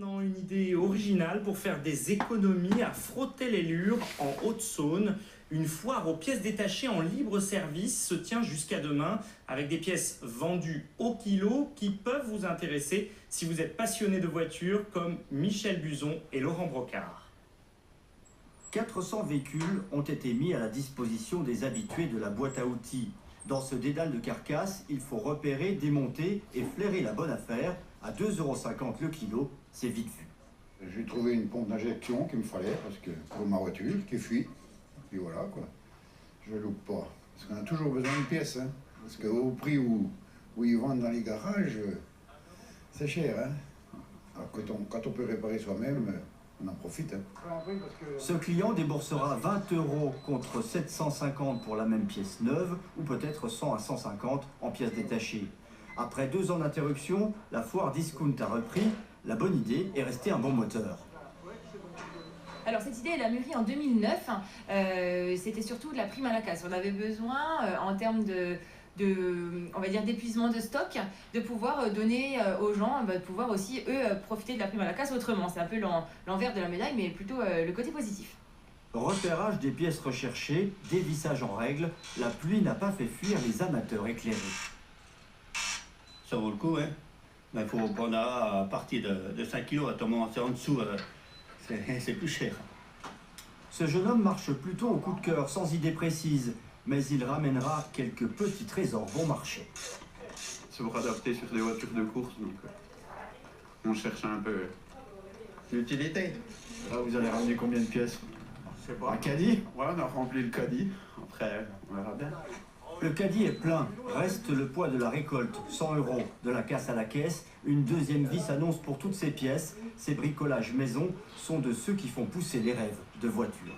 maintenant une idée originale pour faire des économies à Frottay-les-Lures en Haute-Saône. Une foire aux pièces détachées en libre service se tient jusqu'à demain avec des pièces vendues au kilo qui peuvent vous intéresser si vous êtes passionné de voitures comme Michel Buzon et Laurent Brocard. 400 véhicules ont été mis à la disposition des habitués de la boîte à outils. Dans ce dédale de carcasse, il faut repérer, démonter et flairer la bonne affaire. À 2,50 € le kilo, c'est vite vu. J'ai trouvé une pompe d'injection qu'il me fallait parce que pour ma voiture qui fuit. Puis voilà quoi, je loupe pas. Parce qu'on a toujours besoin de pièces. Hein. Parce qu'au prix où ils vendent dans les garages, c'est cher. Hein. Alors quand on peut réparer soi-même, on en profite. Hein. Ce client déboursera 20 € contre 750 pour la même pièce neuve ou peut-être 100 à 150 en pièces détachées. Après 2 ans d'interruption, la foire discount a repris. La bonne idée est restée un bon moteur. Alors cette idée, elle a mûri en 2009. C'était surtout de la prime à la casse. On avait besoin, en termes on va dire d'épuisement de stock, de pouvoir donner aux gens, de pouvoir aussi eux profiter de la prime à la casse autrement. C'est un peu l'envers de la médaille, mais plutôt le côté positif. Repérage des pièces recherchées, dévissage en règle, la pluie n'a pas fait fuir les amateurs éclairés. Ça vaut le coup, hein. Mais il faut prendre à partir de 5 kg, à commencer en dessous, c'est plus cher. Ce jeune homme marche plutôt au coup de cœur, sans idée précise, mais il ramènera quelques petits trésors bon marché. C'est pour adapter sur des voitures de course, donc on cherche un peu l'utilité. Là, vous allez ramener combien de pièces? Je sais pas. Un caddie? Ouais, on a rempli le caddie. Après, on verra bien. Le caddie est plein, reste le poids de la récolte, 100 €, de la casse à la caisse. Une deuxième vie s'annonce pour toutes ces pièces. Ces bricolages maison sont de ceux qui font pousser les rêves de voitures.